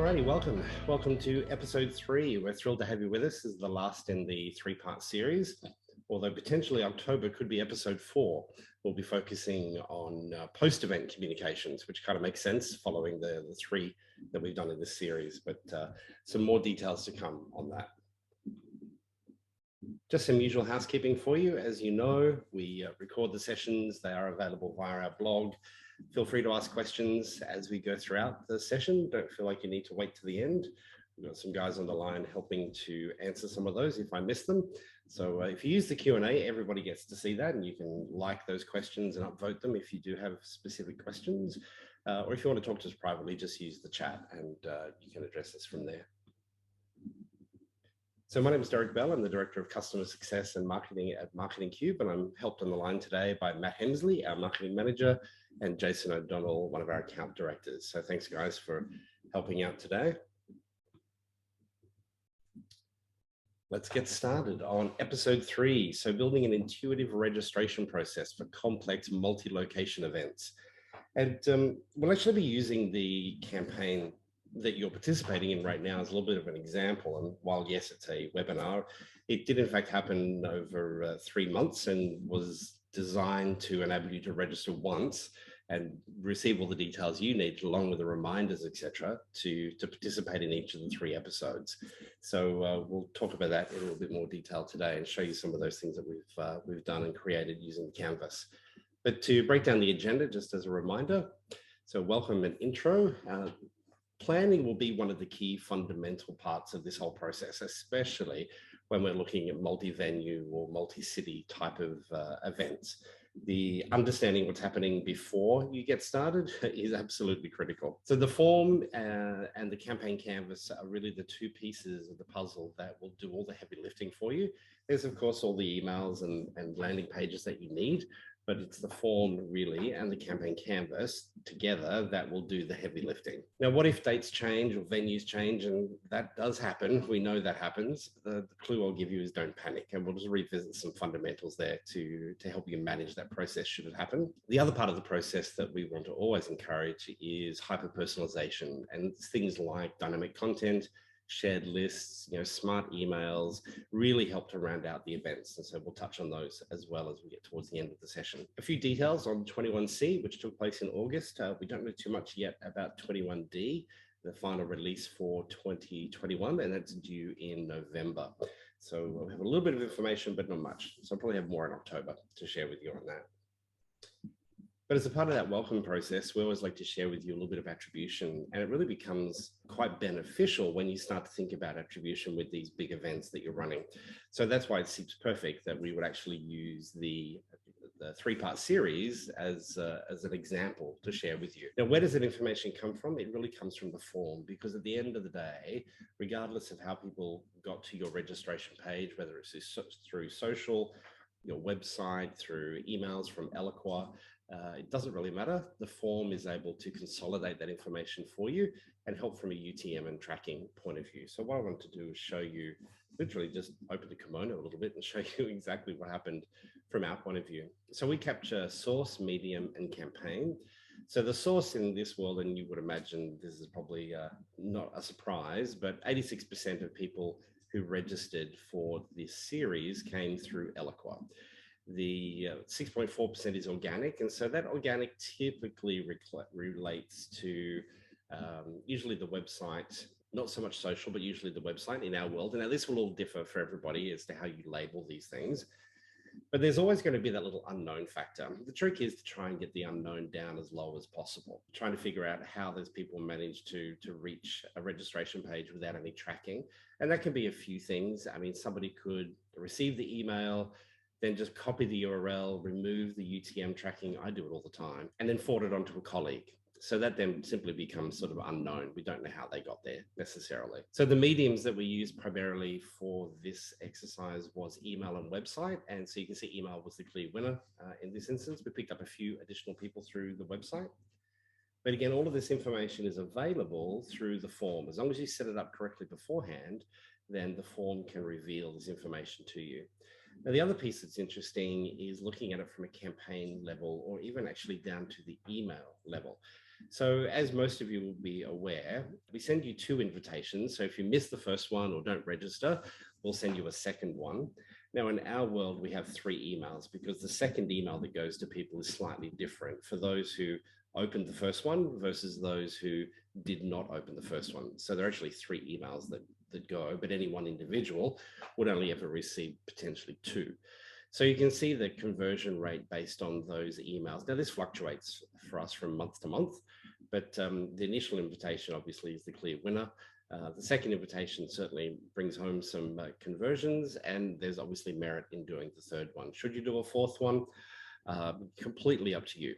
Alrighty, welcome to episode 3. We're thrilled to have you with us. This is the last in the 3-part series, although potentially October could be episode 4. We'll be focusing on post-event communications, which kind of makes sense following the 3 that we've done in this series, but some more details to come on that. Just some usual housekeeping for you. As you know, we record the sessions. They are available via our blog. Feel free to ask questions as we go throughout the session. Don't feel like you need to wait to the end. We've got some guys on the line helping to answer some of those if I miss them. So if you use the Q&A, everybody gets to see that, and you can like those questions and upvote them if you do have specific questions. Or if you want to talk to us privately, just use the chat and you can address us from there. So my name is Derek Bell. I'm the Director of Customer Success and Marketing at Marketing Cube, and I'm helped on the line today by Matt Hemsley, our Marketing Manager, and Jason O'Donnell, one of our Account Directors. So thanks, guys, for helping out today. Let's get started on episode 3. So building an intuitive registration process for complex multi-location events. And we'll actually be using the campaign that you're participating in right now as a little bit of an example. And while yes, it's a webinar, it did in fact happen over 3 months and was designed to enable you to register once and receive all the details you need, along with the reminders, etc., to participate in each of the 3 episodes. So we'll talk about that in a little bit more detail today and show you some of those things that we've done and created using the Canvas. But to break down the agenda, just as a reminder, so welcome and intro. Planning will be one of the key fundamental parts of this whole process, especially when we're looking at multi-venue or multi-city type of events. The understanding what's happening before you get started is absolutely critical. So the form and the campaign canvas are really the 2 pieces of the puzzle that will do all the heavy lifting for you. There's of course all the emails and landing pages that you need, but it's the form really and the campaign canvas together that will do the heavy lifting. Now, what if dates change or venues change? And that does happen. We know that happens. The clue I'll give you is don't panic. And we'll just revisit some fundamentals there to help you manage that process should it happen. The other part of the process that we want to always encourage is hyper-personalization, and things like dynamic content, shared lists, smart emails really help to round out the events. And so we'll touch on those as well as we get towards the end of the session. A few details on 21C, which took place in August. We don't know too much yet about 21D, the final release for 2021, and that's due in November. So we'll have a little bit of information, but not much. So I'll probably have more in October to share with you on that. But as a part of that welcome process, we always like to share with you a little bit of attribution, and it really becomes quite beneficial when you start to think about attribution with these big events that you're running. So that's why it seems perfect that we would actually use the 3-part series as an example to share with you. Now, where does that information come from? It really comes from the form, because at the end of the day, regardless of how people got to your registration page, whether it's through social, your website, through emails from Eloqua, it doesn't really matter. The form is able to consolidate that information for you and help from a UTM and tracking point of view. So what I want to do is show you, literally just open the kimono a little bit and show you exactly what happened from our point of view. So we capture source, medium, and campaign. So the source in this world, and you would imagine this is probably not a surprise, but 86% of people who registered for this series came through Eloqua. The 6.4% is organic, and so that organic typically relates to usually the website, not so much social, but usually the website in our world. And now this will all differ for everybody as to how you label these things, but there's always going to be that little unknown factor. The trick is to try and get the unknown down as low as possible, trying to figure out how those people manage to reach a registration page without any tracking. And that can be a few things. I mean, somebody could receive the email, then just copy the URL, remove the UTM tracking. I do it all the time, and then forward it onto a colleague. So that then simply becomes sort of unknown. We don't know how they got there necessarily. So the mediums that we used primarily for this exercise was email and website. And so you can see email was the clear winner in this instance. We picked up a few additional people through the website. But again, all of this information is available through the form. As long as you set it up correctly beforehand, then the form can reveal this information to you. Now, the other piece that's interesting is looking at it from a campaign level, or even actually down to the email level. So as most of you will be aware, we send you 2 invitations. So if you miss the first one or don't register, we'll send you a second one. Now, in our world, we have 3 emails because the second email that goes to people is slightly different for those who opened the first one versus those who did not open the first one. So there are actually 3 emails that go, but any one individual would only ever receive potentially 2. So you can see the conversion rate based on those emails. Now, this fluctuates for us from month to month, but the initial invitation obviously is the clear winner. The second invitation certainly brings home some conversions, and there's obviously merit in doing the third one. Should you do a fourth one? Completely up to you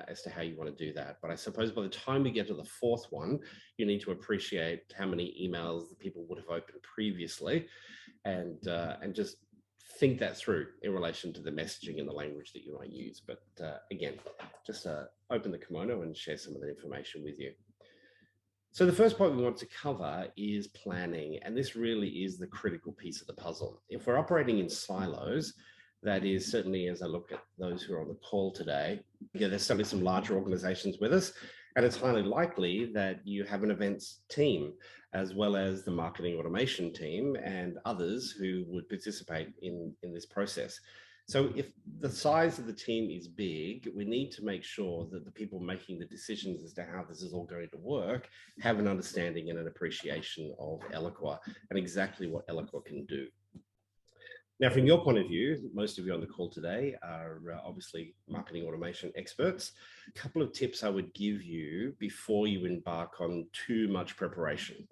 as to how you want to do that. But I suppose by the time we get to the fourth one, you need to appreciate how many emails the people would have opened previously, and just think that through in relation to the messaging and the language that you might use. But again, just open the kimono and share some of the information with you. So the first point we want to cover is planning, and this really is the critical piece of the puzzle. If we're operating in silos, that is certainly, as I look at those who are on the call today, there's certainly some larger organizations with us, and it's highly likely that you have an events team, as well as the marketing automation team and others who would participate in this process. So if the size of the team is big, we need to make sure that the people making the decisions as to how this is all going to work have an understanding and an appreciation of Eloqua and exactly what Eloqua can do. Now, from your point of view, most of you on the call today are obviously marketing automation experts. A couple of tips I would give you before you embark on too much preparation.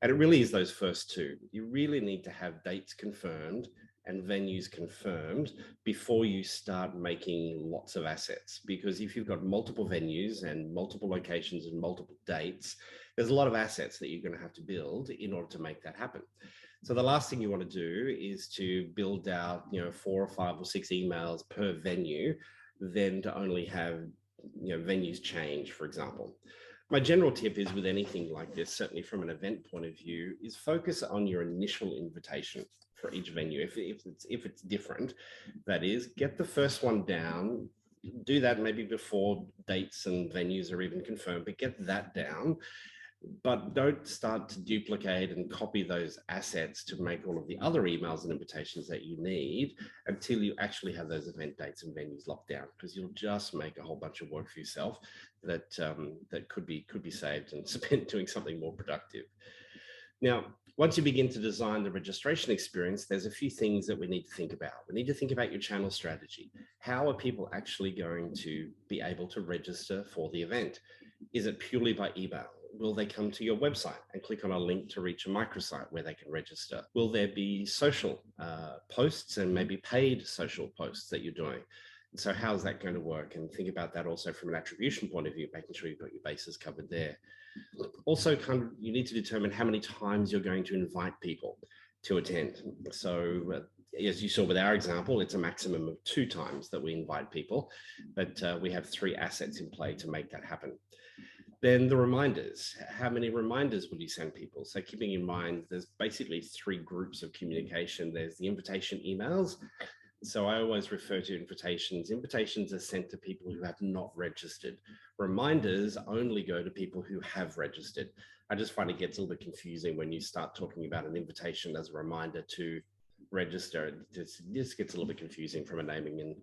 And it really is those first 2. You really need to have dates confirmed and venues confirmed before you start making lots of assets. Because if you've got multiple venues and multiple locations and multiple dates, there's a lot of assets that you're going to have to build in order to make that happen. So the last thing you want to do is to build out, 4 or 5 or 6 emails per venue, then to only have, venues change, for example. My general tip is with anything like this, certainly from an event point of view, is focus on your initial invitation for each venue. If it's different, that is, get the first one down, do that maybe before dates and venues are even confirmed, but get that down. But don't start to duplicate and copy those assets to make all of the other emails and invitations that you need until you actually have those event dates and venues locked down, because you'll just make a whole bunch of work for yourself that could be saved and spent doing something more productive. Now, once you begin to design the registration experience, there's a few things that we need to think about. We need to think about your channel strategy. How are people actually going to be able to register for the event? Is it purely by email? Will they come to your website and click on a link to reach a microsite where they can register? Will there be social posts and maybe paid social posts that you're doing? And so how's that going to work? And think about that also from an attribution point of view, making sure you've got your bases covered there. Also, you need to determine how many times you're going to invite people to attend. So as you saw with our example, it's a maximum of 2 times that we invite people, but we have 3 assets in play to make that happen. Then the reminders. How many reminders will you send people? So keeping in mind, there's basically 3 groups of communication. There's the invitation emails. So I always refer to invitations. Invitations are sent to people who have not registered. Reminders only go to people who have registered. I just find it gets a little bit confusing when you start talking about an invitation as a reminder to register. This gets a little bit confusing from a naming and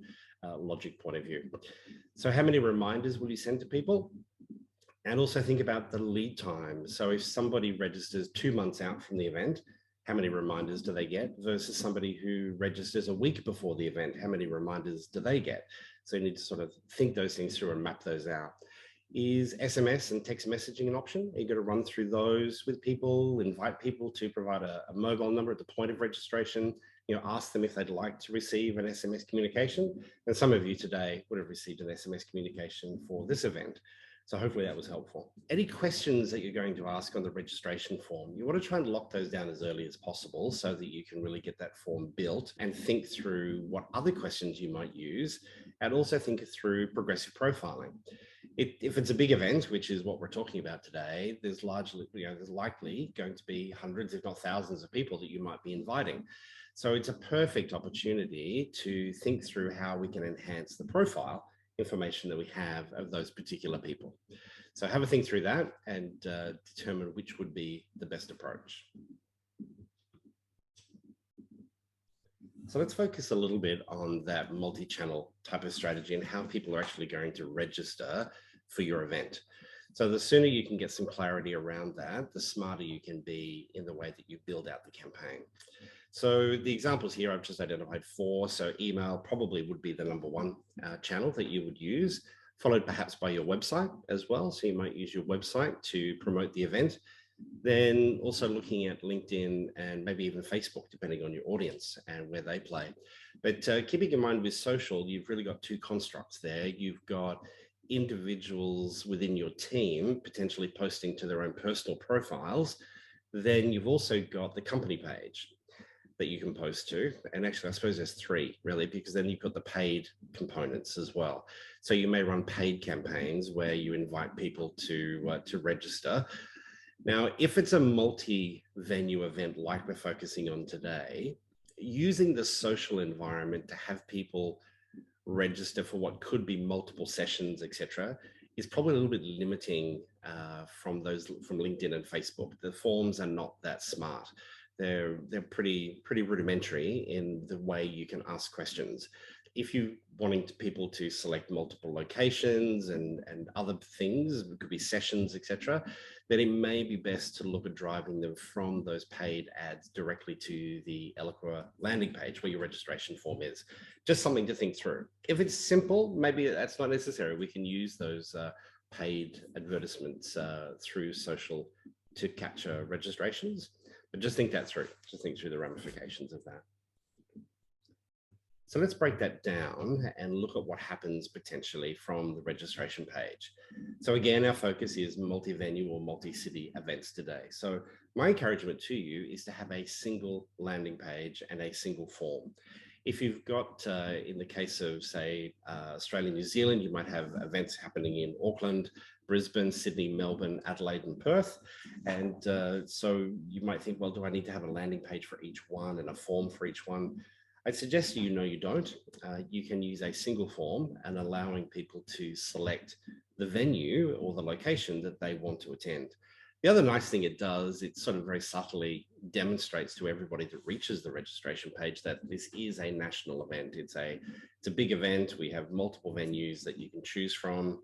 logic point of view. So how many reminders will you send to people? And also think about the lead time. So if somebody registers 2 months out from the event, how many reminders do they get versus somebody who registers a week before the event? How many reminders do they get? So you need to sort of think those things through and map those out. Is SMS and text messaging an option? Are you going to run through those with people, invite people to provide a mobile number at the point of registration, ask them if they'd like to receive an SMS communication? And some of you today would have received an SMS communication for this event. So hopefully that was helpful. Any questions that you're going to ask on the registration form, you want to try and lock those down as early as possible so that you can really get that form built and think through what other questions you might use, and also think through progressive profiling. If it's a big event, which is what we're talking about today, there's likely going to be hundreds, if not thousands of people that you might be inviting. So it's a perfect opportunity to think through how we can enhance the profile information that we have of those particular people. So have a think through that and determine which would be the best approach. So let's focus a little bit on that multi-channel type of strategy and how people are actually going to register for your event. So the sooner you can get some clarity around that, the smarter you can be in the way that you build out the campaign. So the examples here, I've just identified 4. So email probably would be the number 1 channel that you would use, followed perhaps by your website as well. So you might use your website to promote the event. Then also looking at LinkedIn and maybe even Facebook, depending on your audience and where they play. But keeping in mind with social, you've really got 2 constructs there. You've got individuals within your team potentially posting to their own personal profiles. Then you've also got the company page that you can post to. And actually, I suppose there's 3 really, because then you've got the paid components as well. So you may run paid campaigns where you invite people to register. Now, if it's a multi-venue event like we're focusing on today, using the social environment to have people register for what could be multiple sessions, etc., is probably a little bit limiting from LinkedIn and Facebook. The forms are not that smart. They're pretty rudimentary in the way you can ask questions. If you're wanting people to select multiple locations and other things, it could be sessions, etc., then it may be best to look at driving them from those paid ads directly to the Eloqua landing page where your registration form is. Just something to think through. If it's simple, maybe that's not necessary. We can use those paid advertisements through social to capture registrations, but just think that through. Just think through the ramifications of that. So let's break that down and look at what happens potentially from the registration page. So again, our focus is multi-venue or multi-city events today. So my encouragement to you is to have a single landing page and a single form. If you've got, in the case of, say, Australia, New Zealand, you might have events happening in Auckland, Brisbane, Sydney, Melbourne, Adelaide, and Perth. And so you might think, well, do I need to have a landing page for each one and a form for each one? I'd suggest you know you don't. You can use a single form and allowing people to select the venue or the location that they want to attend. The other nice thing it does, it sort of very subtly demonstrates to everybody that reaches the registration page that this is a national event. It's a big event. We have multiple venues that you can choose from.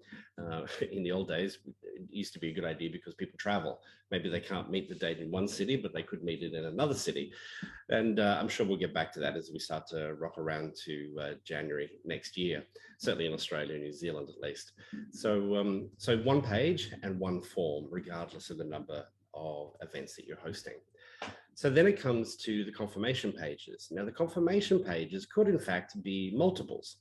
In the old days, it used to be a good idea because people travel. Maybe they can't meet the date in one city, but they could meet it in another city. And I'm sure we'll get back to that as we start to rock around to January next year, certainly in Australia and New Zealand at least. So, so one page and one form, regardless of the number of events that you're hosting. So then it comes to the confirmation pages. Now, the confirmation pages could in fact be multiples.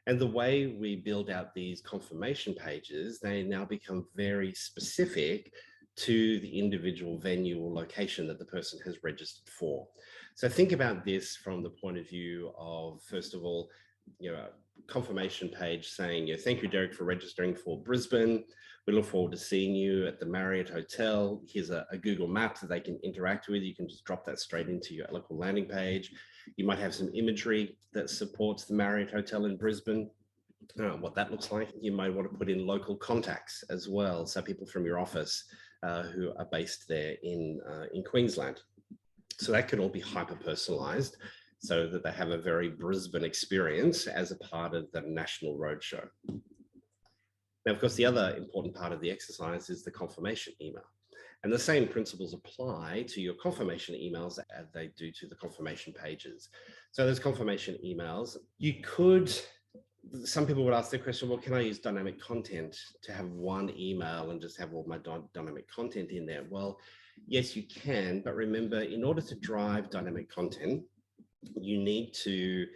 And the way we build out these confirmation pages, they now become very specific to the individual venue or location that the person has registered for. So think about this from the point of view of, first of all, a confirmation page saying, thank you, Derek, for registering for Brisbane. We look forward to seeing you at the Marriott Hotel. Here's a Google map that they can interact with. You can just drop that straight into your Eloqua landing page. You might have some imagery that supports the Marriott Hotel in Brisbane. What that looks like. You might want to put in local contacts as well. So people from your office who are based there in Queensland. So that could all be hyper-personalised so that they have a very Brisbane experience as a part of the national roadshow. Now, of course, the other important part of the exercise is the confirmation email. And the same principles apply to your confirmation emails as they do to the confirmation pages. So those confirmation emails, some people would ask the question, well, can I use dynamic content to have one email and just have all my dynamic content in there? Well, yes, you can, but remember, in order to drive dynamic content, you need to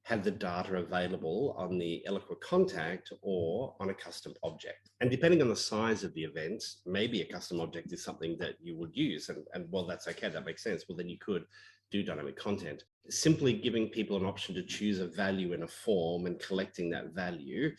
have the data available on the Eloqua contact or on a custom object. And depending on the size of the event, maybe a custom object is something that you would use. And well, that's okay, that makes sense. Well, then you could do dynamic content. Simply giving people an option to choose a value in a form and collecting that value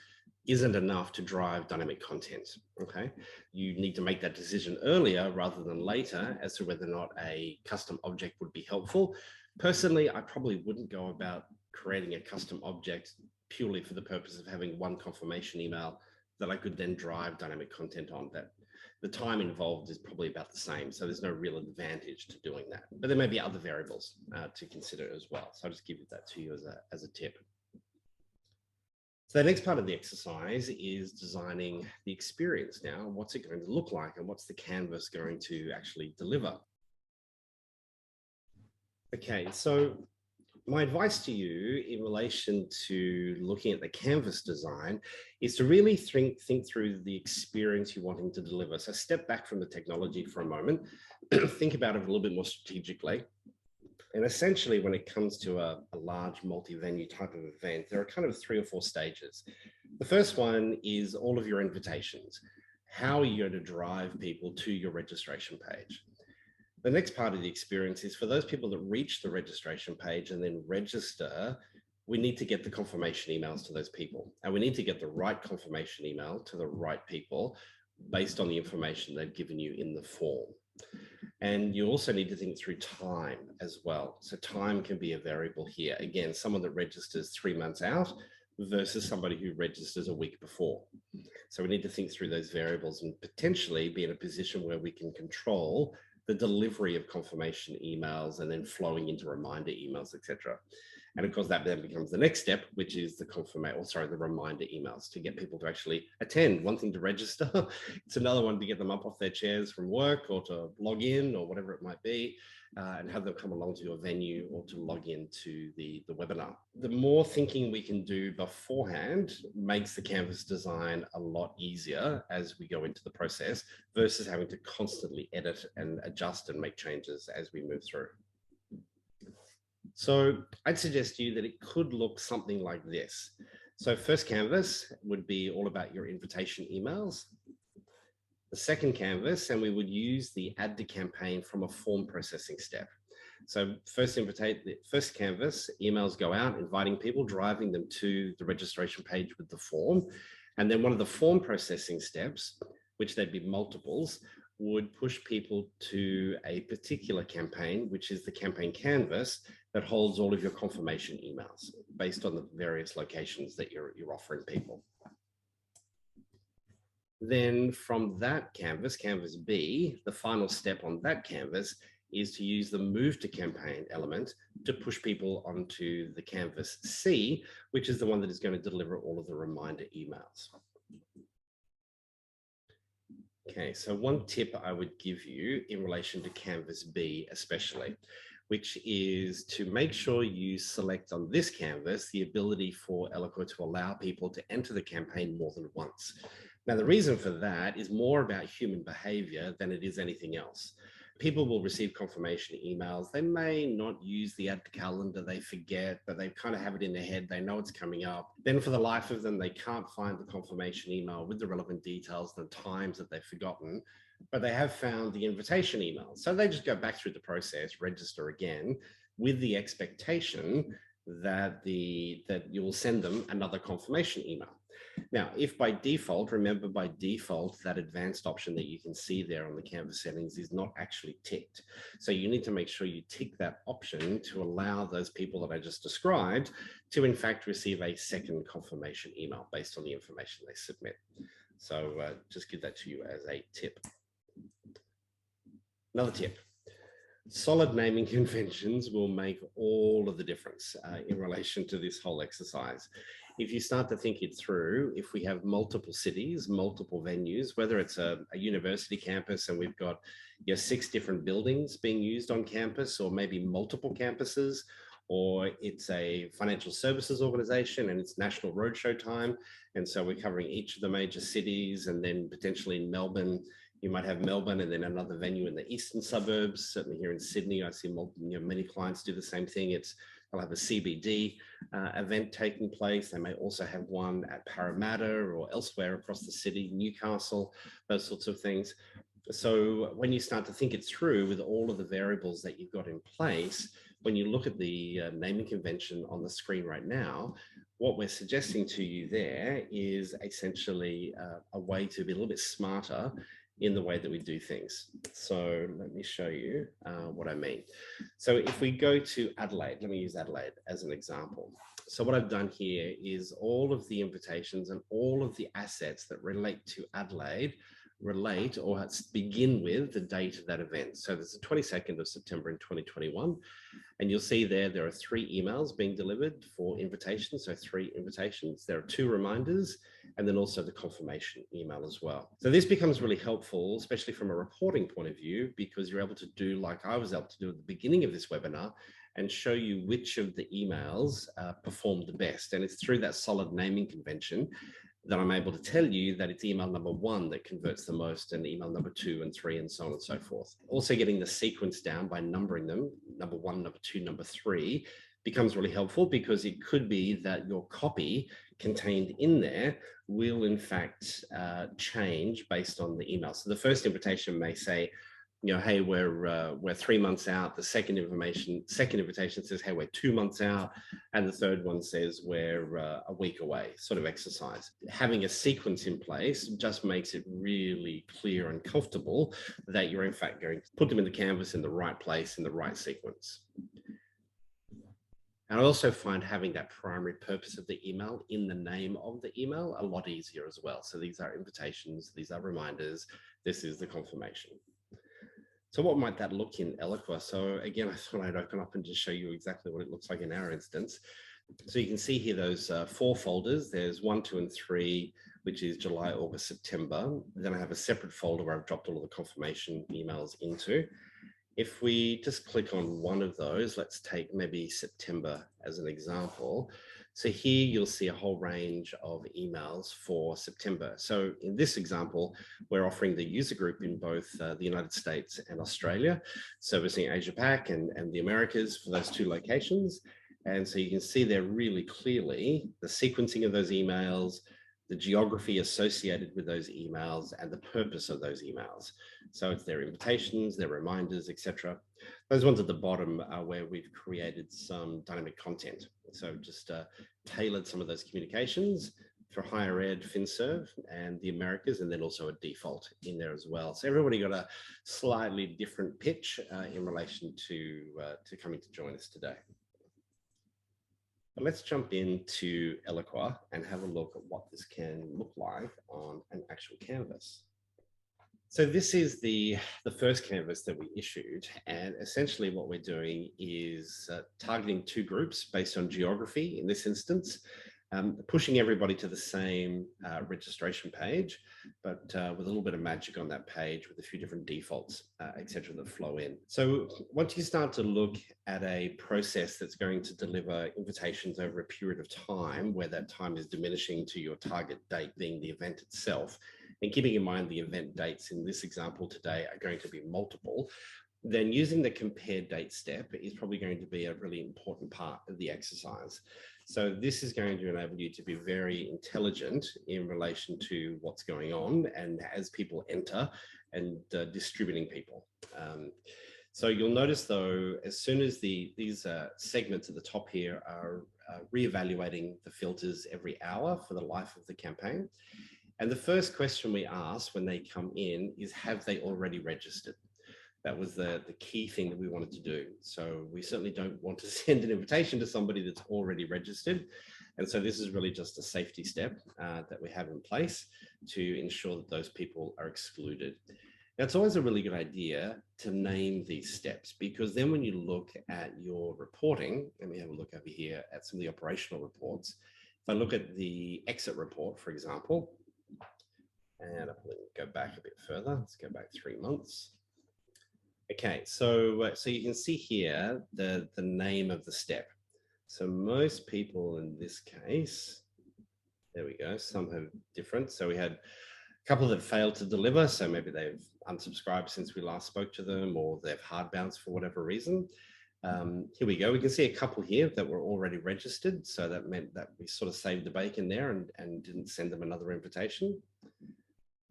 isn't enough to drive dynamic content, okay? You need to make that decision earlier rather than later as to whether or not a custom object would be helpful. Personally, I probably wouldn't go about creating a custom object purely for the purpose of having one confirmation email that I could then drive dynamic content on. That the time involved is probably about the same. So there's no real advantage to doing that. But there may be other variables to consider as well. So I'll just give that to you as a tip. So the next part of the exercise is designing the experience now. What's it going to look like and what's the canvas going to actually deliver? Okay, so my advice to you in relation to looking at the canvas design is to really think through the experience you're wanting to deliver. So step back from the technology for a moment, think about it a little bit more strategically. And essentially, when it comes to a large multi-venue type of event, there are kind of 3 or 4 stages. The first one is all of your invitations. How are you going to drive people to your registration page? The next part of the experience is for those people that reach the registration page and then register, we need to get the confirmation emails to those people. And we need to get the right confirmation email to the right people based on the information they've given you in the form. And you also need to think through time as well. So time can be a variable here. Again, someone that registers 3 months out versus somebody who registers a week before. So we need to think through those variables and potentially be in a position where we can control the delivery of confirmation emails and then flowing into reminder emails, etc. And of course, that then becomes the next step, which is the the reminder emails to get people to actually attend. One thing to register, it's another one to get them up off their chairs from work or to log in or whatever it might be, and have them come along to your venue or to log into the webinar. The more thinking we can do beforehand makes the canvas design a lot easier as we go into the process versus having to constantly edit and adjust and make changes as we move through. So I'd suggest to you that it could look something like this. So first canvas would be all about your invitation emails. The second canvas, and we would use the add to campaign from a form processing step. So first canvas, emails go out, inviting people, driving them to the registration page with the form. And then one of the form processing steps, which there'd be multiples, would push people to a particular campaign, which is the campaign canvas that holds all of your confirmation emails based on the various locations that you're offering people. Then from that canvas, canvas B, the final step on that canvas is to use the move to campaign element to push people onto the canvas C, which is the one that is going to deliver all of the reminder emails. Okay, so one tip I would give you in relation to canvas B especially, which is to make sure you select on this canvas the ability for Eloqua to allow people to enter the campaign more than once. Now, the reason for that is more about human behavior than it is anything else. People will receive confirmation emails. They may not use the add to calendar, they forget, but they kind of have it in their head. They know it's coming up. Then for the life of them, they can't find the confirmation email with the relevant details, the times that they've forgotten, but they have found the invitation email. So they just go back through the process, register again with the expectation that you will send them another confirmation email. Now, if by default, remember by default, that advanced option that you can see there on the canvas settings is not actually ticked. So you need to make sure you tick that option to allow those people that I just described to in fact receive a second confirmation email based on the information they submit. So just give that to you as a tip. Another tip. Solid naming conventions will make all of the difference in relation to this whole exercise. If you start to think it through, if we have multiple cities, multiple venues, whether it's a university campus and we've got 6 different buildings being used on campus, or maybe multiple campuses, or it's a financial services organization and it's national roadshow time, and so we're covering each of the major cities, and then potentially in Melbourne, you might have Melbourne and then another venue in the eastern suburbs. Certainly here in Sydney, I see many clients do the same thing. They'll have a CBD event taking place. They may also have one at Parramatta or elsewhere across the city, Newcastle, those sorts of things. So when you start to think it through with all of the variables that you've got in place, when you look at the naming convention on the screen right now, what we're suggesting to you there is essentially a way to be a little bit smarter in the way that we do things. So let me show you what I mean. So if we go to Adelaide, let me use Adelaide as an example. So what I've done here is all of the invitations and all of the assets that relate to Adelaide relate or begin with the date of that event. So there's the 22nd of September in 2021. And you'll see there are 3 emails being delivered for invitations. So 3 invitations. There are 2 reminders and then also the confirmation email as well. So this becomes really helpful, especially from a reporting point of view, because you're able to do like I was able to do at the beginning of this webinar and show you which of the emails performed the best. And it's through that solid naming convention that I'm able to tell you that it's email number 1 that converts the most and email number 2 and 3 and so on and so forth. Also getting the sequence down by numbering them, number 1, number 2, number 3, becomes really helpful because it could be that your copy contained in there will in fact change based on the email. So the first invitation may say, you know, hey, we're 3 months out. The second invitation says, hey, we're 2 months out, and the third one says we're a week away. Sort of exercise. Having a sequence in place just makes it really clear and comfortable that you're in fact going to put them in the canvas in the right place in the right sequence. And I also find having that primary purpose of the email in the name of the email a lot easier as well. So these are invitations, these are reminders, this is the confirmation. So what might that look in Eloqua? So again, I thought I'd open up and just show you exactly what it looks like in our instance. So you can see here those 4 folders. There's 1, 2, and 3, which is July, August, September. Then I have a separate folder where I've dropped all of the confirmation emails into. If we just click on one of those, let's take maybe September as an example. So here you'll see a whole range of emails for September. So in this example, we're offering the user group in both the United States and Australia, servicing Asia Pac and the Americas for those 2 locations. And so you can see there really clearly the sequencing of those emails, the geography associated with those emails, and the purpose of those emails. So it's their invitations, their reminders, etc. Those ones at the bottom are where we've created some dynamic content. So just tailored some of those communications for higher ed, FinServ, and the Americas, and then also a default in there as well. So everybody got a slightly different pitch in relation to coming to join us today. But let's jump into Eloqua and have a look at what this can look like on an actual canvas. So this is the first canvas that we issued, and essentially what we're doing is targeting 2 groups based on geography in this instance, pushing everybody to the same registration page, but with a little bit of magic on that page with a few different defaults, etc. that flow in. So once you start to look at a process that's going to deliver invitations over a period of time, where that time is diminishing to your target date being the event itself, and keeping in mind the event dates in this example today are going to be multiple, then using the compare date step is probably going to be a really important part of the exercise. So this is going to enable you to be very intelligent in relation to what's going on and as people enter and distributing people. So you'll notice though, as soon as these segments at the top here are reevaluating the filters every hour for the life of the campaign. And the first question we ask when they come in is, have they already registered? That was the key thing that we wanted to do. So we certainly don't want to send an invitation to somebody that's already registered. And so this is really just a safety step that we have in place to ensure that those people are excluded. Now, it's always a really good idea to name these steps, because then when you look at your reporting, let me have a look over here at some of the operational reports. If I look at the exit report, for example, and I'll go back a bit further, let's go back 3 months. Okay, so you can see here the name of the step. So most people in this case, there we go, some have different. So we had a couple that failed to deliver. So maybe they've unsubscribed since we last spoke to them, or they've hard bounced for whatever reason. Here we go. We can see a couple here that were already registered. So that meant that we sort of saved the bacon there and didn't send them another invitation.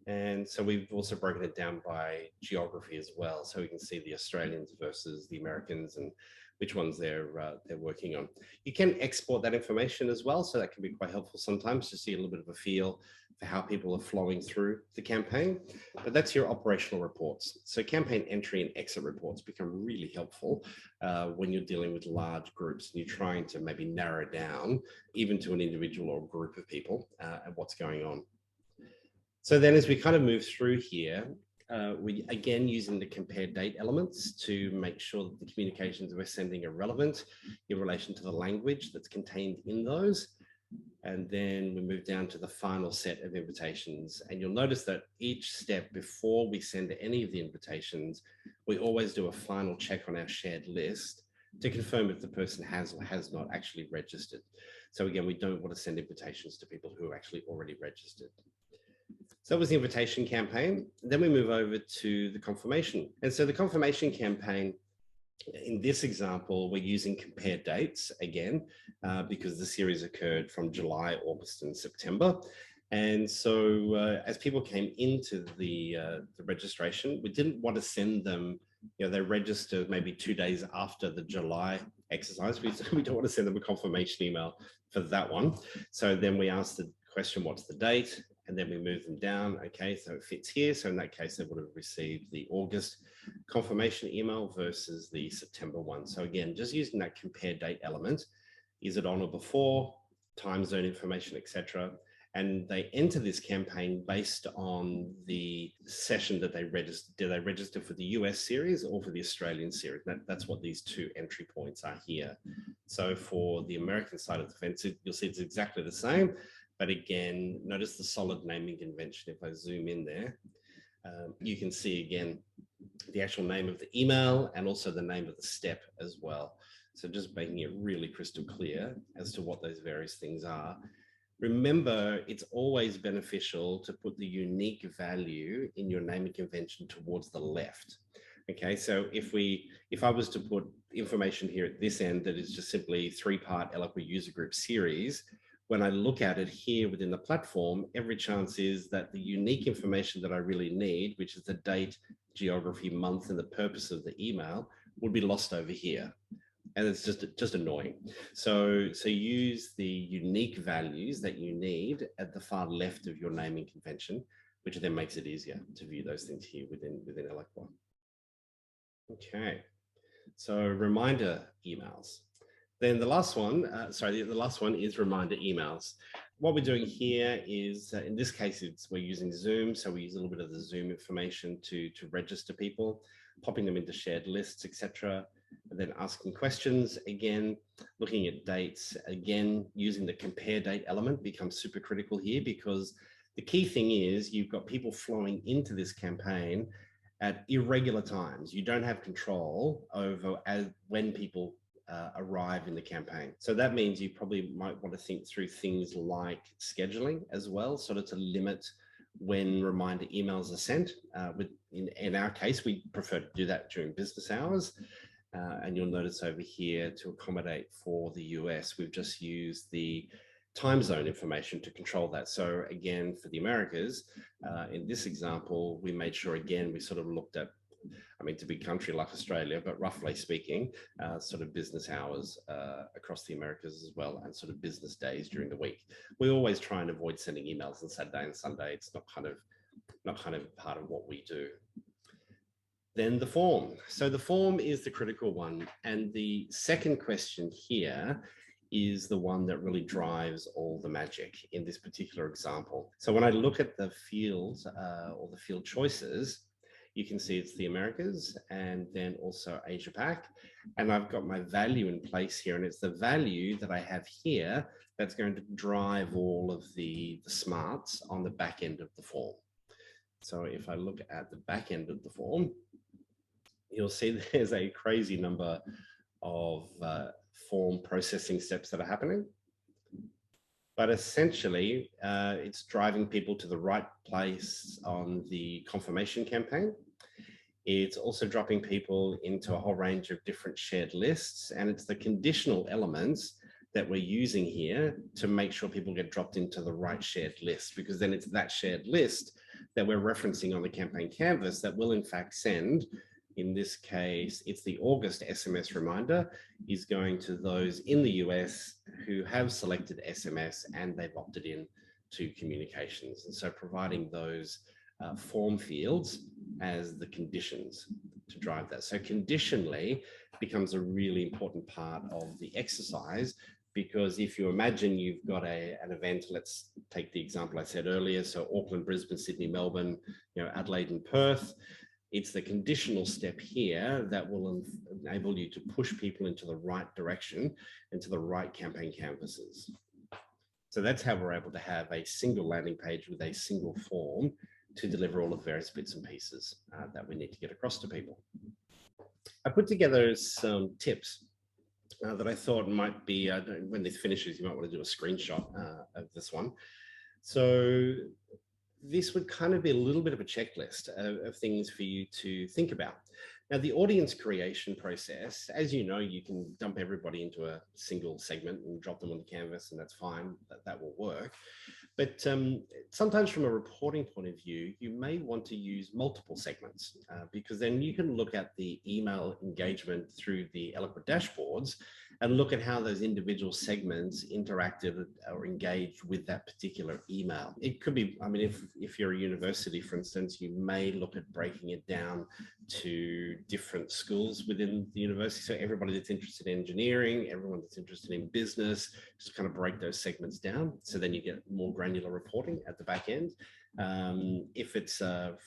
And so we've also broken it down by geography as well, so we can see the Australians versus the Americans and which ones they're working on. You can export that information as well, so that can be quite helpful sometimes to see a little bit of a feel for how people are flowing through the campaign. But that's your operational reports. So campaign entry and exit reports become really helpful when you're dealing with large groups and you're trying to maybe narrow down even to an individual or group of people and what's going on. So then as we kind of move through here, we again using the compare date elements to make sure that the communications we're sending are relevant in relation to the language that's contained in those. And then we move down to the final set of invitations. And you'll notice that each step before we send any of the invitations, we always do a final check on our shared list to confirm if the person has or has not actually registered. So again, we don't want to send invitations to people who are actually already registered. So that was the invitation campaign. Then we move over to the confirmation. And so the confirmation campaign, in this example, we're using compare dates again, because the series occurred from July, August, and September. And so as people came into the registration, we didn't want to send them, they registered maybe 2 days after the July exercise. We don't want to send them a confirmation email for that one. So then we asked the question, what's the date? And then we move them down. Okay, so it fits here. So in that case, they would have received the August confirmation email versus the September one. So again, just using that compare date element, is it on or before, time zone information, etc. And they enter this campaign based on the session that they registered. Did they register for the US series or for the Australian series? That's what these two entry points are here. So for the American side of the fence, you'll see it's exactly the same. But again, notice the solid naming convention. If I zoom in there, you can see again the actual name of the email and also the name of the step as well. So just making it really crystal clear as to what those various things are. Remember, it's always beneficial to put the unique value in your naming convention towards the left. Okay, so if I was to put information here at this end that is just simply 3-part Eloqua user group series, when I look at it here within the platform, every chance is that the unique information that I really need, which is the date, geography, month, and the purpose of the email, would be lost over here. And it's just annoying. So use the unique values that you need at the far left of your naming convention, which then makes it easier to view those things here within Eloqua. Okay, so reminder emails. Then the last one, the last one is reminder emails. What we're doing here is, in this case, we're using Zoom. So we use a little bit of the Zoom information to register people, popping them into shared lists, etc. And then asking questions, again, looking at dates, again, using the compare date element becomes super critical here, because the key thing is you've got people flowing into this campaign at irregular times. You don't have control over when people arrive in the campaign. So that means you probably might want to think through things like scheduling as well, sort of to limit when reminder emails are sent. In our case, we prefer to do that during business hours. And you'll notice over here, to accommodate for the US, we've just used the time zone information to control that. So again, for the Americas, in this example, we made sure, again, we sort of looked at, to be country like Australia, but roughly speaking, sort of business hours across the Americas as well, and sort of business days during the week. We always try and avoid sending emails on Saturday and Sunday. It's not kind of part of what we do. Then the form. So the form is the critical one. And the second question here is the one that really drives all the magic in this particular example. So when I look at the fields or the field choices, you can see it's the Americas and then also Asia Pac. And I've got my value in place here, and it's the value that I have here that's going to drive all of the smarts on the back end of the form. So if I look at the back end of the form, you'll see there's a crazy number of form processing steps that are happening. But essentially, it's driving people to the right place on the confirmation campaign. It's also dropping people into a whole range of different shared lists. And it's the conditional elements that we're using here to make sure people get dropped into the right shared list, because then it's that shared list that we're referencing on the campaign canvas that will in fact send. In this case, it's the August SMS reminder is going to those in the US who have selected SMS and they've opted in to communications. And so providing those form fields as the conditions to drive that. So conditionally becomes a really important part of the exercise, because if you imagine you've got an event, let's take the example I said earlier, so Auckland, Brisbane, Sydney, Melbourne, Adelaide and Perth, it's the conditional step here that will enable you to push people into the right direction and to the right campaign canvases. So that's how we're able to have a single landing page with a single form to deliver all of the various bits and pieces that we need to get across to people. I put together some tips that I thought might be, when this finishes, you might want to do a screenshot of this one. So this would kind of be a little bit of a checklist of things for you to think about. Now, the audience creation process, as you know, you can dump everybody into a single segment and drop them on the canvas, and that's fine, that will work. But sometimes from a reporting point of view, you may want to use multiple segments because then you can look at the email engagement through the Eloqua dashboards and look at how those individual segments interacted or engaged with that particular email. It could be, I mean, if you're a university, for instance, you may look at breaking it down to different schools within the university. So everybody that's interested in engineering, everyone that's interested in business, just kind of break those segments down. So then you get more granular reporting at the back end. If it's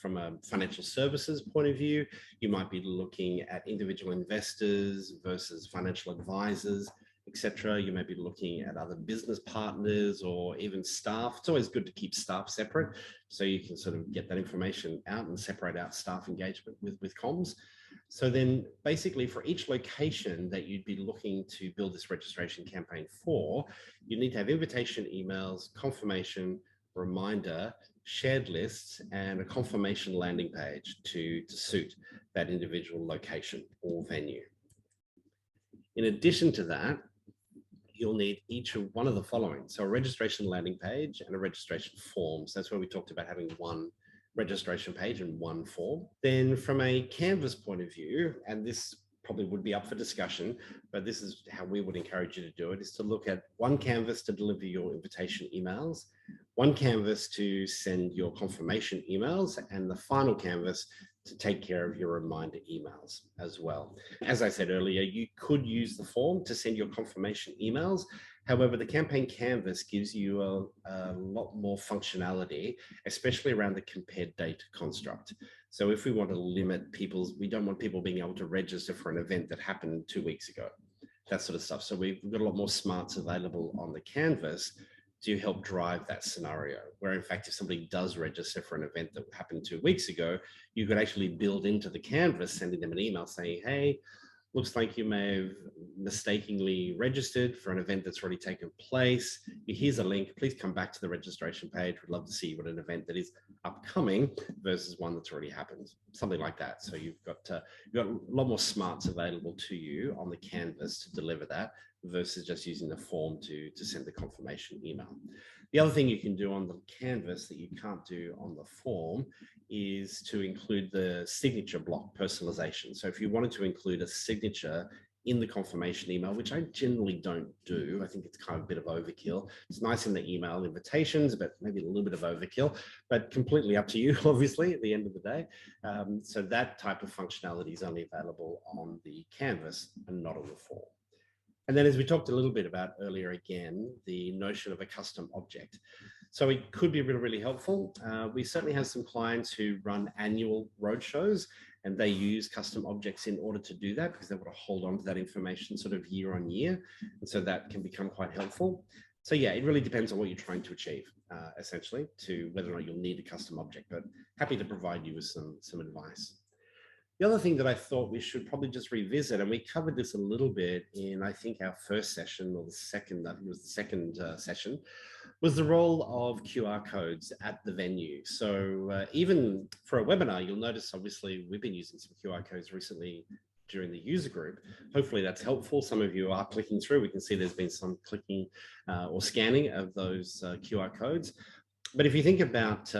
from a financial services point of view, you might be looking at individual investors versus financial advisors, etc. You may be looking at other business partners or even staff. It's always good to keep staff separate so you can sort of get that information out and separate out staff engagement with comms. So then basically for each location that you'd be looking to build this registration campaign for, you need to have invitation emails, confirmation, reminder, shared lists, and a confirmation landing page to suit that individual location or venue. In addition to that, you'll need each of one of the following. So a registration landing page and a registration form. So that's where we talked about having one registration page and one form. Then from a Canvas point of view, and this probably would be up for discussion, but this is how we would encourage you to do it, is to look at one canvas to deliver your invitation emails, one canvas to send your confirmation emails, and the final canvas to take care of your reminder emails as well. As I said earlier, you could use the form to send your confirmation emails. However, the campaign canvas gives you a lot more functionality, especially around the compared date construct. So if we want to limit we don't want people being able to register for an event that happened 2 weeks ago, that sort of stuff. So we've got a lot more smarts available on the canvas to help drive that scenario, where in fact, if somebody does register for an event that happened 2 weeks ago, you could actually build into the canvas, sending them an email saying, hey, looks like you may have mistakenly registered for an event that's already taken place. Here's a link. Please come back to the registration page. We'd love to see what an event that is upcoming versus one that's already happened, something like that. So you've got a lot more smarts available to you on the canvas to deliver that versus just using the form to send the confirmation email. The other thing you can do on the canvas that you can't do on the form is to include the signature block personalization. So if you wanted to include a signature in the confirmation email, which I generally don't do, I think it's kind of a bit of overkill. It's nice in the email invitations, but maybe a little bit of overkill, but completely up to you, obviously, at the end of the day. So that type of functionality is only available on the canvas and not on the form. And then as we talked a little bit about earlier again, the notion of a custom object. So it could be really, really helpful. We certainly have some clients who run annual roadshows and they use custom objects in order to do that because they want to hold on to that information sort of year on year. And so that can become quite helpful. So yeah, it really depends on what you're trying to achieve, essentially, to whether or not you'll need a custom object, but happy to provide you with some advice. The other thing that I thought we should probably just revisit, and we covered this a little bit in, I think, our first session or the second, I think it was the second session, was the role of QR codes at the venue. So even for a webinar, you'll notice, obviously, we've been using some QR codes recently during the user group. Hopefully that's helpful. Some of you are clicking through. We can see there's been some clicking or scanning of those QR codes. But if you think about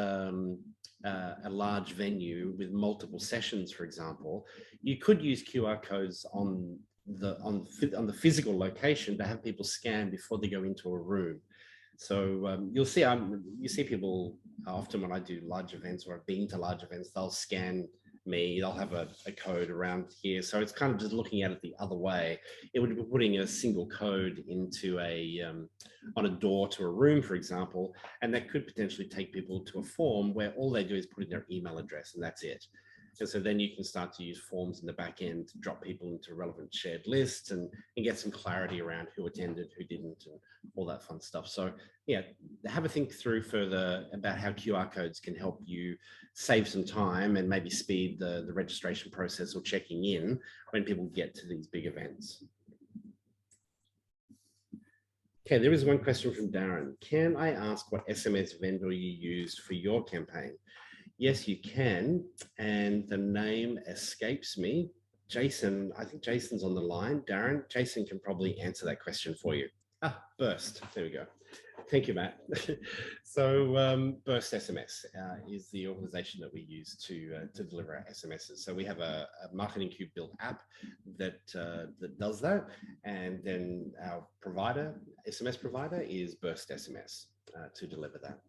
a large venue with multiple sessions, for example, you could use QR codes on the physical location to have people scan before they go into a room. So you'll see, you see people often when I do large events or I've been to large events, they'll scan me, they'll have a code around here. So it's kind of just looking at it the other way. It would be putting a single code into on a door to a room, for example, and that could potentially take people to a form where all they do is put in their email address and that's it. And so then you can start to use forms in the back end to drop people into relevant shared lists and get some clarity around who attended, who didn't, and all that fun stuff. So yeah, have a think through further about how QR codes can help you save some time and maybe speed the registration process or checking in when people get to these big events. Okay, there is one question from Darren. Can I ask what SMS vendor you used for your campaign? Yes, you can. And the name escapes me. Jason, I think Jason's on the line. Darren, Jason can probably answer that question for you. Burst, there we go. Thank you, Matt. So Burst SMS is the organization that we use to deliver our SMSs. So we have a Marketing Cube built app that does that. And then our provider, SMS provider, is Burst SMS to deliver that.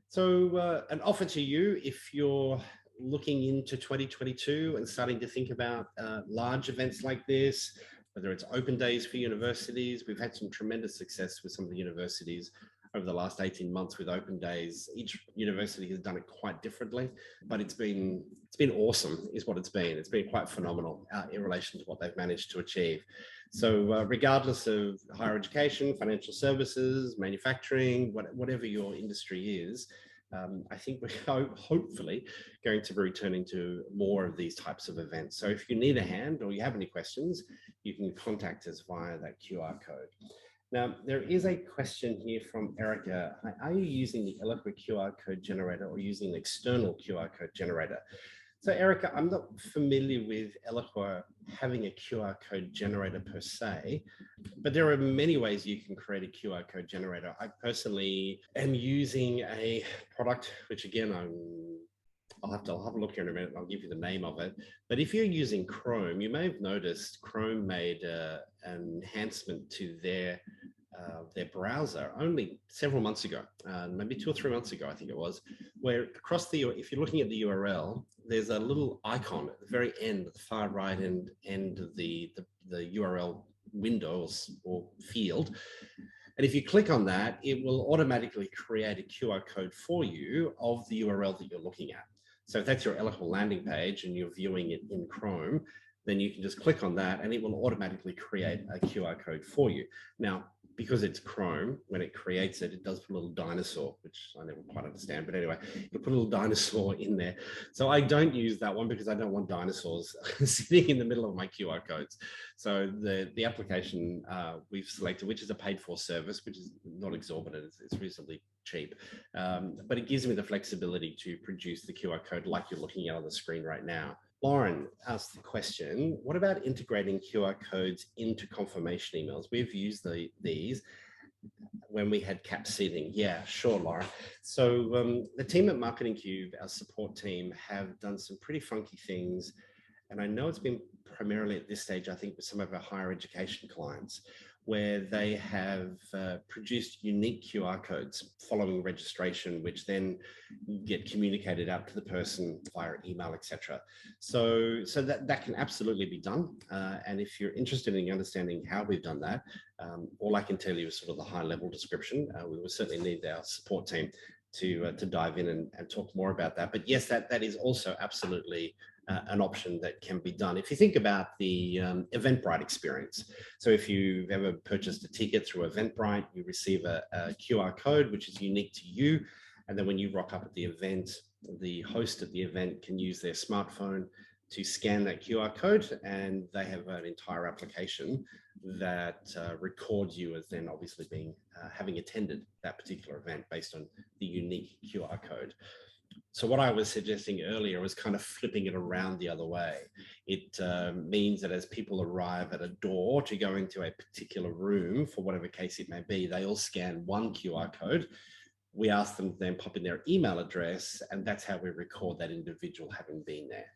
So an offer to you, if you're looking into 2022 and starting to think about large events like this, whether it's open days for universities. We've had some tremendous success with some of the universities over the last 18 months with open days. Each university has done it quite differently, but it's been awesome is what it's been. It's been quite phenomenal in relation to what they've managed to achieve. So regardless of higher education, financial services, manufacturing, whatever your industry is, I think we're hopefully going to be returning to more of these types of events. So if you need a hand or you have any questions, you can contact us via that QR code. Now, there is a question here from Erica. Are you using the Eloqua QR code generator or using an external QR code generator? So Erica, I'm not familiar with Eloqua having a QR code generator per se, but there are many ways you can create a QR code generator. I personally am using a product, which again, I'll have a look here in a minute and I'll give you the name of it. But if you're using Chrome, you may have noticed Chrome made an enhancement to their browser only several months ago, maybe 2 or 3 months ago, I think it was, where if you're looking at the URL, there's a little icon at the very end, the far right end of the URL window or field. And if you click on that, it will automatically create a QR code for you of the URL that you're looking at. So if that's your Eloqua landing page and you're viewing it in Chrome, then you can just click on that and it will automatically create a QR code for you. Now, because it's Chrome, when it creates it, it does put a little dinosaur, which I never quite understand. But anyway, you put a little dinosaur in there. So I don't use that one because I don't want dinosaurs sitting in the middle of my QR codes. So the application we've selected, which is a paid for service, which is not exorbitant, it's reasonably cheap, but it gives me the flexibility to produce the QR code like you're looking at on the screen right now. Lauren asked the question, what about integrating QR codes into confirmation emails? We've used these when we had cap seating. Yeah, sure, Lauren. So the team at Marketing Cube, our support team, have done some pretty funky things. And I know it's been primarily at this stage, I think, with some of our higher education clients, where they have produced unique QR codes following registration, which then get communicated out to the person via email, etc. So that can absolutely be done. And if you're interested in understanding how we've done that, all I can tell you is sort of the high level description. We will certainly need our support team to dive in and talk more about that. But yes, that is also absolutely an option that can be done. If you think about the Eventbrite experience, so if you've ever purchased a ticket through Eventbrite, you receive a QR code, which is unique to you. And then when you rock up at the event, the host of the event can use their smartphone to scan that QR code, and they have an entire application that records you as then obviously having attended that particular event based on the unique QR code. So what I was suggesting earlier was kind of flipping it around the other way. It means that as people arrive at a door to go into a particular room, for whatever case it may be, they all scan one QR code. we ask them to then pop in their email address, and that's how we record that individual having been there.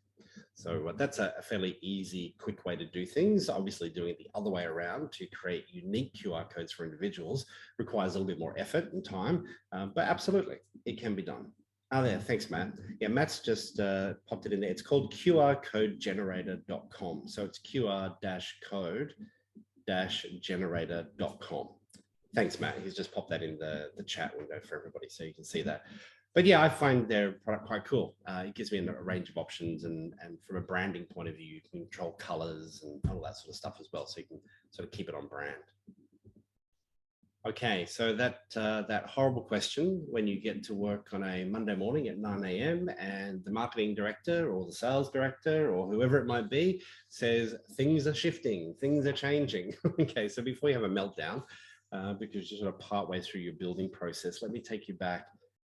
So that's a fairly easy, quick way to do things. Obviously, doing it the other way around to create unique QR codes for individuals requires a little bit more effort and time, but absolutely, it can be done. Oh, there. Thanks, Matt. Yeah, Matt's just popped it in there. It's called qrcodegenerator.com. So it's qr-code-generator.com. Thanks, Matt. He's just popped that in the chat window for everybody so you can see that. But yeah, I find their product quite cool. It gives me a range of options, and from a branding point of view, you can control colors and all that sort of stuff as well, so you can sort of keep it on brand. Okay, so that horrible question when you get to work on a Monday morning at 9 a.m. and the marketing director or the sales director or whoever it might be says things are shifting, things are changing. Okay, so before you have a meltdown, because you're sort of partway through your building process, let me take you back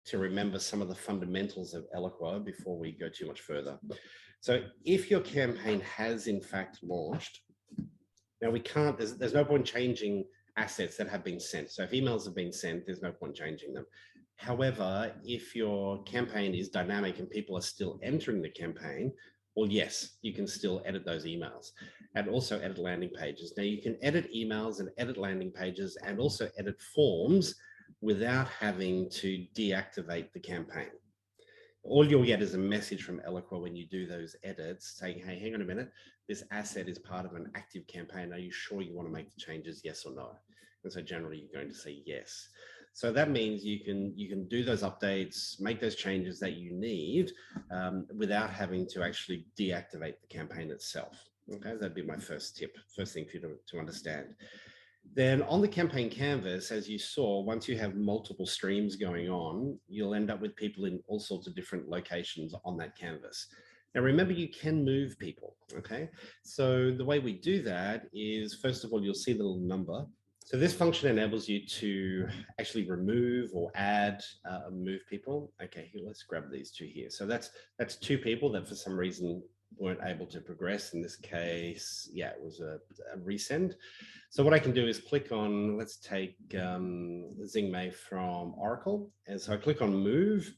to remember some of the fundamentals of Eloqua before we go too much further. So if your campaign has in fact launched, now we can't, there's no point changing assets that have been sent. So if emails have been sent, there's no point changing them. However, if your campaign is dynamic and people are still entering the campaign, well, yes, you can still edit those emails and also edit landing pages. Now you can edit emails and edit landing pages and also edit forms without having to deactivate the campaign. All you'll get is a message from Eloqua when you do those edits saying, hey, hang on a minute, this asset is part of an active campaign. Are you sure you want to make the changes, yes or no? And so generally you're going to say yes. So that means you can do those updates, make those changes that you need without having to actually deactivate the campaign itself. Okay, that'd be my first tip, first thing for you to understand. Then on the campaign canvas, as you saw, once you have multiple streams going on, you'll end up with people in all sorts of different locations on that canvas. Now, remember, you can move people, okay? So the way we do that is, first of all, you'll see the little number. So this function enables you to actually remove or add, move people. Okay, here, let's grab these two here. So that's two people that for some reason weren't able to progress. In this case, yeah, it was a resend. So what I can do is click on, let's take Xingmei from Oracle. And so I click on move.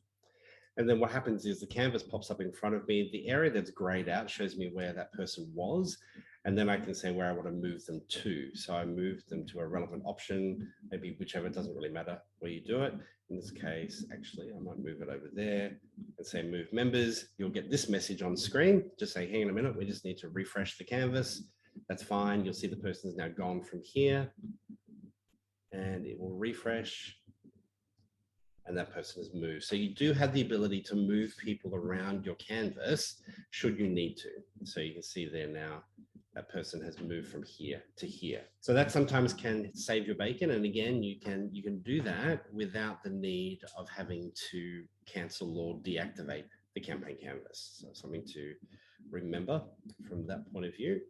And then what happens is the canvas pops up in front of me. The area that's grayed out shows me where that person was. And then I can say where I want to move them to. So I move them to a relevant option, maybe whichever, it doesn't really matter where you do it. In this case, actually, I might move it over there and say move members. You'll get this message on screen. Just say, hang on a minute, we just need to refresh the canvas. That's fine. You'll see the person's now gone from here and it will refresh and that person has moved. So you do have the ability to move people around your canvas should you need to. So you can see there now, that person has moved from here to here. So that sometimes can save your bacon. And again, you can do that without the need of having to cancel or deactivate the campaign canvas. So something to remember from that point of view.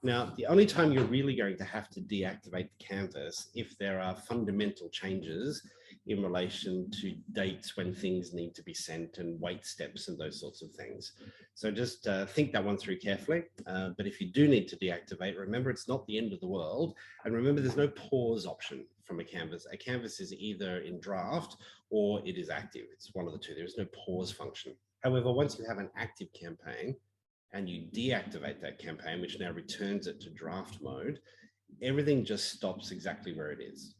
Now, the only time you're really going to have to deactivate the canvas if there are fundamental changes in relation to dates when things need to be sent and wait steps and those sorts of things. So just think that one through carefully. But if you do need to deactivate, remember it's not the end of the world. And remember there's no pause option from a canvas. A canvas is either in draft or it is active. It's one of the two. There is no pause function. However, once you have an active campaign, and you deactivate that campaign, which now returns it to draft mode, everything just stops exactly where it is.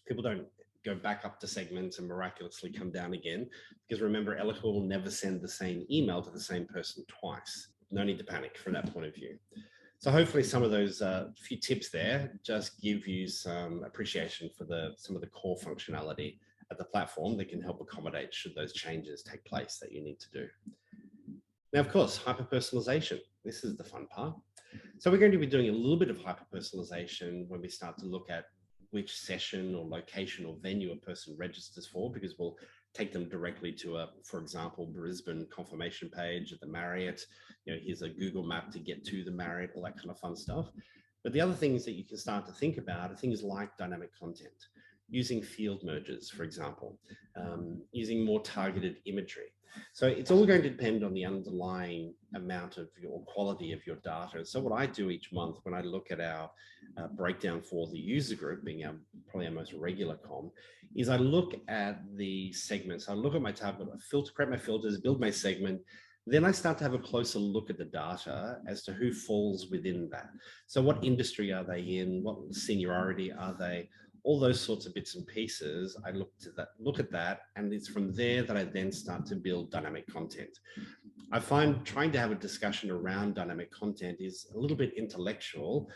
People don't go back up to segments and miraculously come down again, because remember, Eloqua will never send the same email to the same person twice. No need to panic from that point of view. So hopefully some of those few tips there just give you some appreciation for some of the core functionality of the platform that can help accommodate should those changes take place that you need to do. Now, of course, hyper-personalization. This is the fun part. So we're going to be doing a little bit of hyper-personalization when we start to look at which session or location or venue a person registers for, because we'll take them directly to for example, Brisbane confirmation page at the Marriott. You know, here's a Google map to get to the Marriott, all that kind of fun stuff. But the other things that you can start to think about are things like dynamic content, using field mergers, for example, using more targeted imagery. So it's all going to depend on the underlying amount of your quality of your data. So what I do each month when I look at our breakdown for the user group, being probably our most regular com, is I look at the segments. I look at my tab, create my filters, build my segment. Then I start to have a closer look at the data as to who falls within that. So what industry are they in? What seniority are they? All those sorts of bits and pieces, I look at that, and it's from there that I then start to build dynamic content. I find trying to have a discussion around dynamic content is a little bit intellectual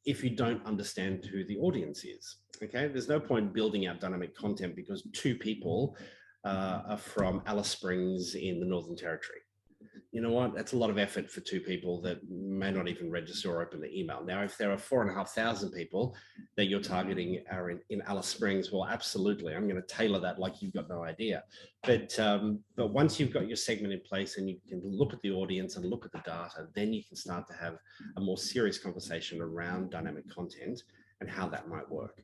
if you don't understand who the audience is. Okay, there's no point building out dynamic content because two people are from Alice Springs in the Northern Territory. You know what? That's a lot of effort for two people that may not even register or open the email. Now, if there are 4,500 people that you're targeting are in Alice Springs, well, absolutely, I'm going to tailor that like you've got no idea. But once you've got your segment in place and you can look at the audience and look at the data, then you can start to have a more serious conversation around dynamic content and how that might work.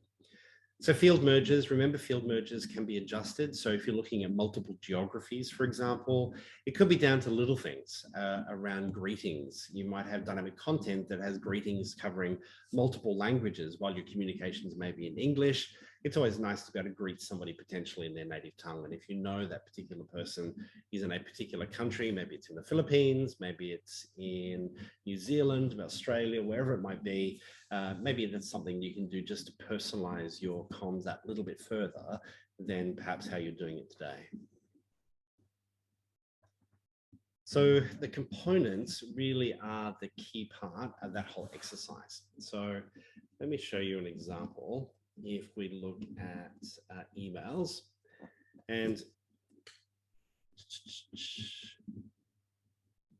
So field merges, remember field merges can be adjusted. So if you're looking at multiple geographies, for example, it could be down to little things around greetings. You might have dynamic content that has greetings covering multiple languages while your communications may be in English. It's always nice to be able to greet somebody potentially in their native tongue. And if you know that particular person is in a particular country, maybe it's in the Philippines, maybe it's in New Zealand, Australia, wherever it might be, maybe that's something you can do just to personalize your comms that little bit further than perhaps how you're doing it today. So the components really are the key part of that whole exercise. So let me show you an example. If we look at emails, and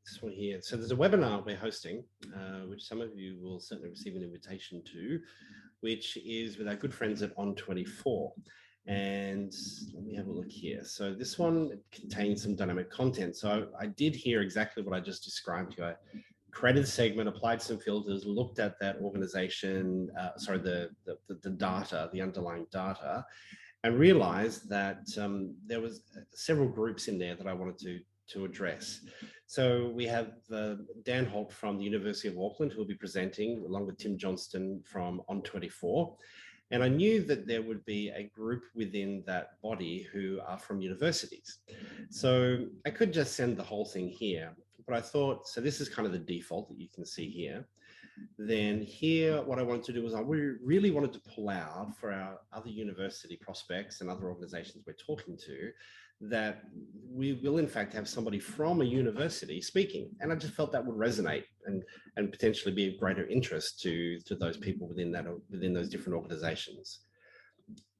this one here. So there's a webinar we're hosting, which some of you will certainly receive an invitation to, which is with our good friends at On24. And let me have a look here. So this one contains some dynamic content. So I did hear exactly what I just described to you. I created a segment, applied some filters, looked at that organization, the data, the underlying data, and realized that there was several groups in there that I wanted to address. So we have Dan Holt from the University of Auckland, who will be presenting, along with Tim Johnston from On24. And I knew that there would be a group within that body who are from universities. So I could just send the whole thing here, but I thought, so this is kind of the default that you can see here. Then here, what I wanted to do was I really wanted to pull out for our other university prospects and other organizations we're talking to, that we will in fact have somebody from a university speaking. And I just felt that would resonate and potentially be of greater interest to those people within those different organizations.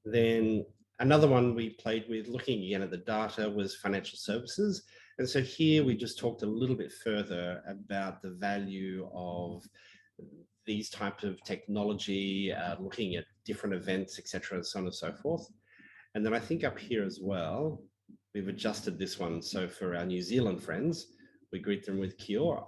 Then another one we played with, looking again at the data, was financial services. And so here we just talked a little bit further about the value of these types of technology, looking at different events, etc., and so on and so forth. And then I think up here as well, we've adjusted this one. So for our New Zealand friends, we greet them with kia ora,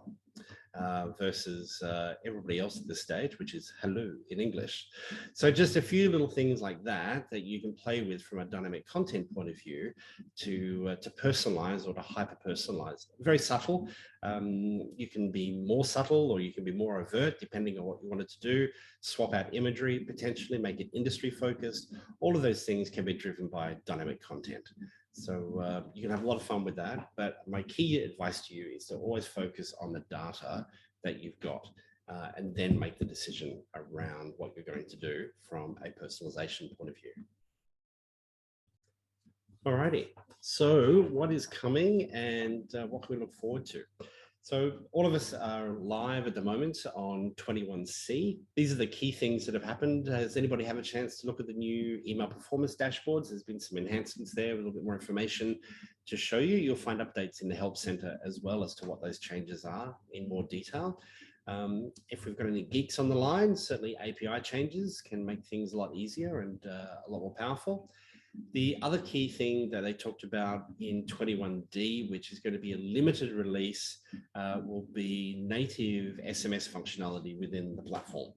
versus everybody else at this stage, which is hello in English. So just a few little things like that you can play with from a dynamic content point of view to personalize or to hyper-personalize. Very subtle. You can be more subtle or you can be more overt depending on what you wanted to do. Swap out imagery, potentially make it industry focused. All of those things can be driven by dynamic content. So you can have a lot of fun with that, but my key advice to you is to always focus on the data that you've got and then make the decision around what you're going to do from a personalization point of view. Alrighty, so what is coming and what can we look forward to? So all of us are live at the moment on 21C. These are the key things that have happened. Has anybody have a chance to look at the new email performance dashboards? There's been some enhancements there, a little bit more information to show you. You'll find updates in the Help Center as well as to what those changes are in more detail. If we've got any geeks on the line, certainly API changes can make things a lot easier and a lot more powerful. The other key thing that they talked about in 21D, which is going to be a limited release, will be native SMS functionality within the platform.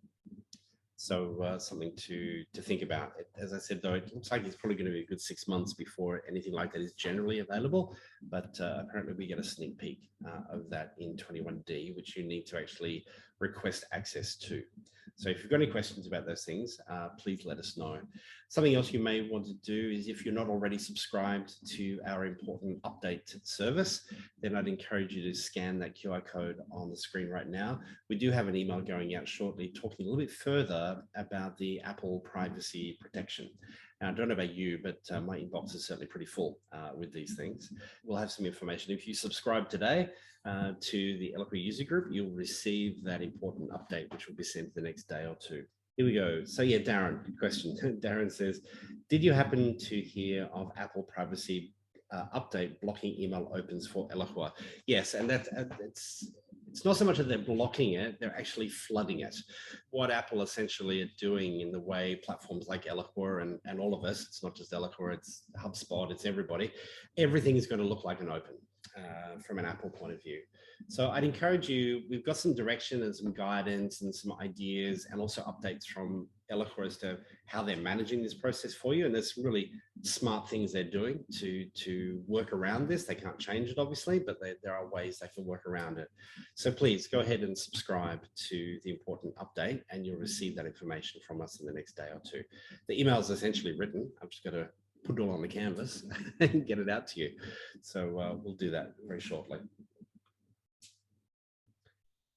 So something to think about. As I said, though, it looks like it's probably going to be a good 6 months before anything like that is generally available. But apparently we get a sneak peek of that in 21D, which you need to actually request access to. So if you've got any questions about those things, please let us know. Something else you may want to do is, if you're not already subscribed to our important update service, then I'd encourage you to scan that QR code on the screen right now. We do have an email going out shortly talking a little bit further about the Apple privacy protection. Now, I don't know about you, but my inbox is certainly pretty full with these things. We'll have some information. If you subscribe today to the Eloqua user group, you'll receive that important update, which will be sent the next day or two. Here we go. So yeah, Darren, good question. Darren says, did you happen to hear of Apple privacy update blocking email opens for Eloqua? Yes, and it's not so much that they're blocking it, they're actually flooding it. What Apple essentially are doing in the way platforms like Eloqua and all of us, it's not just Eloqua, it's HubSpot, it's everybody, everything is going to look like an open from an Apple point of view. So I'd encourage you, we've got some direction and some guidance and some ideas and also updates from Eloqua as to how they're managing this process for you. And there's really smart things they're doing to work around this. They can't change it, obviously, but there are ways they can work around it. So please go ahead and subscribe to the important update and you'll receive that information from us in the next day or two. The email is essentially written. I've just got to put it all on the canvas and get it out to you. So we'll do that very shortly.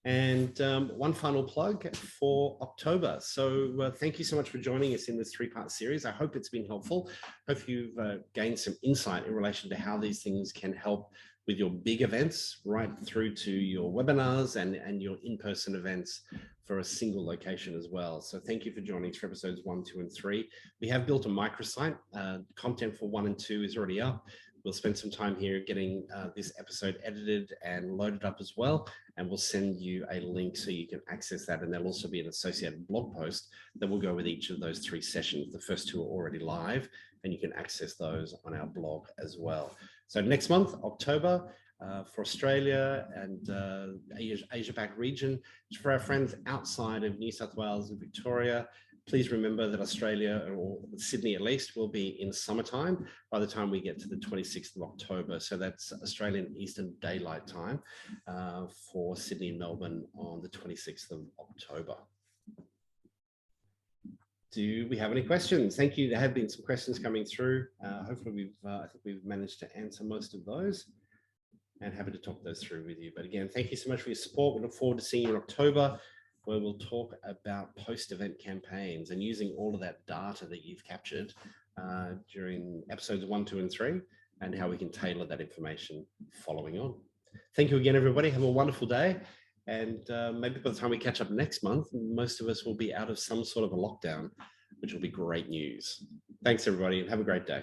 And one final plug for October. So thank you so much for joining us in this 3-part series. I hope it's been helpful. Hope you've gained some insight in relation to how these things can help with your big events, right through to your webinars and your in-person events for a single location as well. So thank you for joining us for episodes 1, 2, and 3. We have built a microsite. Content for 1 and 2 is already up. We'll spend some time here getting this episode edited and loaded up as well. And we'll send you a link so you can access that. And there'll also be an associated blog post that will go with each of those 3 sessions. The first 2 are already live and you can access those on our blog as well. So next month, October, for Australia and Asia-Pac region, for our friends outside of New South Wales and Victoria, please remember that Australia, or Sydney at least, will be in summertime by the time we get to the 26th of October. So that's Australian Eastern Daylight Time for Sydney and Melbourne on the 26th of October. Do we have any questions? Thank you. There have been some questions coming through. Hopefully I think we've managed to answer most of those and happy to talk those through with you. But again, thank you so much for your support. We look forward to seeing you in October, where we'll talk about post-event campaigns and using all of that data that you've captured during episodes 1, 2, and 3, and how we can tailor that information following on. Thank you again, everybody. Have a wonderful day. And maybe by the time we catch up next month, most of us will be out of some sort of a lockdown, which will be great news. Thanks, everybody, and have a great day.